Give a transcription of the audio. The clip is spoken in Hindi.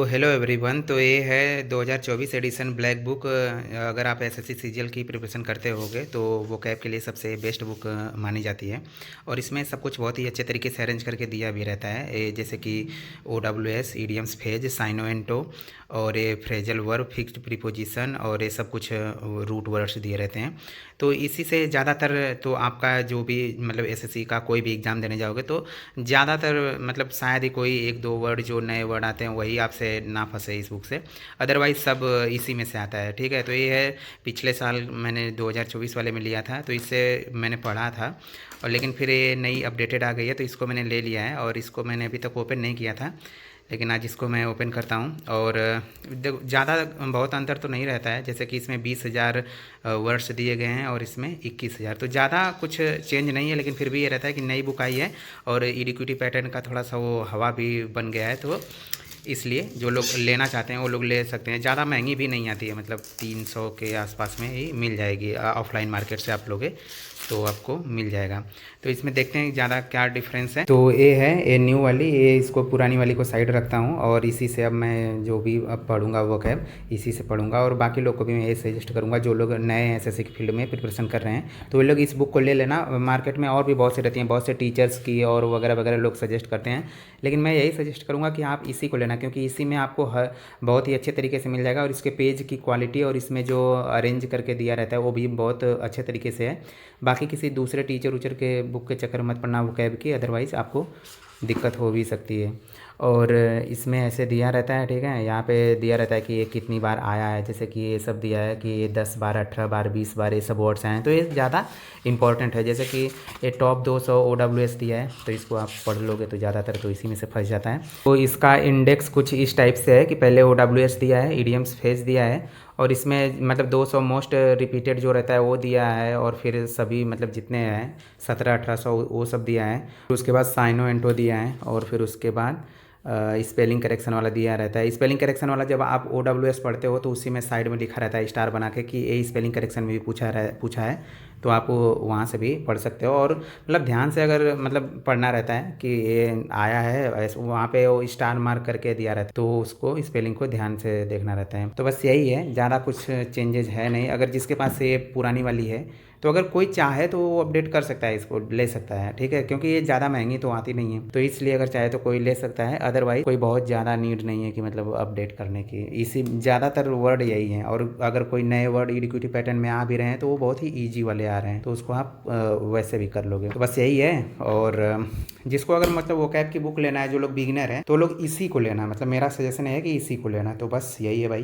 Hello everyone. तो ये है 2024 एडिशन ब्लैक बुक। अगर आप एसएससी सीजीएल की प्रिपरेशन करते होगे तो वो कैब के लिए सबसे बेस्ट बुक मानी जाती है। और इसमें सब कुछ बहुत ही अच्छे तरीके से अरेंज करके दिया भी रहता है, जैसे कि OWS, ईडियम्स, फेज, साइनो एंड टो, और ये फ्रेजल वर्ब, फिक्स्ड प्रीपोजिशन, और ये सब कुछ रूट वर्ड्स दिए रहते हैं। तो इसी से ज़्यादातर तो आपका जो भी मतलब एसएससी का कोई भी एग्ज़ाम देने जाओगे तो ज़्यादातर मतलब शायद ही कोई एक दो वर्ड जो नए वर्ड आते हैं वही आपसे ना फंसे इस बुक से। अदरवाइज़ सब इसी में से आता है, ठीक है। तो ये है, पिछले साल मैंने 2024 वाले में लिया था तो इससे मैंने पढ़ा था, और लेकिन फिर ये नई अपडेटेड आ गई है तो इसको मैंने ले लिया है, और इसको मैंने अभी तक ओपन नहीं किया था, लेकिन आज इसको मैं ओपन करता हूँ। और देखो, ज़्यादा बहुत अंतर तो नहीं रहता है, जैसे कि इसमें 20,000 वर्ड्स दिए गए हैं और इसमें 21,000, तो ज़्यादा कुछ चेंज नहीं है। लेकिन फिर भी ये रहता है कि नई बुक आई है और इडिक्विटी पैटर्न का थोड़ा सा वो हवा भी बन गया है, तो इसलिए जो लोग लेना चाहते हैं वो लोग ले सकते हैं। ज़्यादा महंगी भी नहीं आती है, मतलब 300 के आसपास में ही मिल जाएगी। ऑफलाइन मार्केट से आप लोगे तो आपको मिल जाएगा। तो इसमें देखते हैं ज़्यादा क्या डिफरेंस है। तो ये है, ये न्यू वाली, ये इसको पुरानी वाली को साइड रखता हूँ और इसी से अब मैं जो भी अब पढ़ूंगा वो कैब इसी से पढ़ूंगा। और बाकी लोग को भी मैं ये सजेस्ट करूँगा जो लोग नए एसएससी की फील्ड में प्रिपरेशन कर रहे हैं तो वो लोग इस बुक को ले लेना। मार्केट में और भी बहुत सी रहती हैं, बहुत से टीचर्स की और वगैरह वगैरह लोग सजेस्ट करते हैं, लेकिन मैं यही सजेस्ट करूँगा कि आप इसी को लेना, क्योंकि इसी में आपको बहुत ही अच्छे तरीके से मिल जाएगा। और इसके पेज की क्वालिटी और इसमें जो अरेंज करके दिया रहता है वो भी बहुत अच्छे तरीके से है। बाकी किसी दूसरे टीचर उचर के बुक के चक्कर में मत पड़ना वो कैब की, अदरवाइज़ आपको दिक्कत हो भी सकती है। और इसमें ऐसे दिया रहता है, ठीक है, यहाँ पे दिया रहता है कि ये कितनी बार आया है, जैसे कि ये सब दिया है कि ये 10 बार, 18 बार, 20 बार ये सब वर्ड्स आए हैं, तो ये ज़्यादा इंपॉर्टेंट है। जैसे कि ये टॉप 200 OWS दिया है तो इसको आप पढ़ लोगे तो ज़्यादातर तो इसी में से फंस जाता है। तो इसका इंडेक्स कुछ इस टाइप से है कि पहले OWS दिया है, ईडियम्स, फेज दिया है, और इसमें मतलब 200 मोस्ट रिपीटेड जो रहता है वो दिया है, और फिर सभी मतलब जितने हैं 1700-1800 वो सब दिया है। फिर उसके बाद साइनो एंटो दिया है, और फिर उसके बाद स्पेलिंग करेक्शन वाला दिया रहता है। स्पेलिंग करेक्शन वाला जब आप OWS पढ़ते हो तो उसी में साइड में लिखा रहता है स्टार बना के कि ये स्पेलिंग करेक्शन में भी पूछा है, तो आप वहाँ से भी पढ़ सकते हो। और मतलब ध्यान से अगर मतलब पढ़ना रहता है कि ये आया है ऐसे, वहाँ पे वो स्टार मार्क करके दिया रहता है तो उसको स्पेलिंग को ध्यान से देखना रहता है। तो बस यही है, ज़्यादा कुछ चेंजेज है नहीं। अगर जिसके पास ये पुरानी वाली है तो अगर कोई चाहे तो वो अपडेट कर सकता है, इसको ले सकता है, ठीक है, क्योंकि ये ज़्यादा महंगी तो आती नहीं है, तो इसलिए अगर चाहे तो कोई ले सकता है। अदरवाइज कोई बहुत ज़्यादा नीड नहीं है कि मतलब अपडेट करने की। इसी ज़्यादातर वर्ड यही हैं, और अगर कोई नए वर्ड इडिक्विटी पैटर्न में आ भी रहे हैं तो वो बहुत ही ईजी वाले आ रहे हैं, तो उसको आप वैसे भी कर लोगे। तो बस यही है। और जिसको अगर मतलब वो कैब की बुक लेना है, जो लोग बिगिनर हैं तो लोग इसी को लेना, मतलब मेरा सजेशन है कि इसी को लेना। तो बस यही है भाई।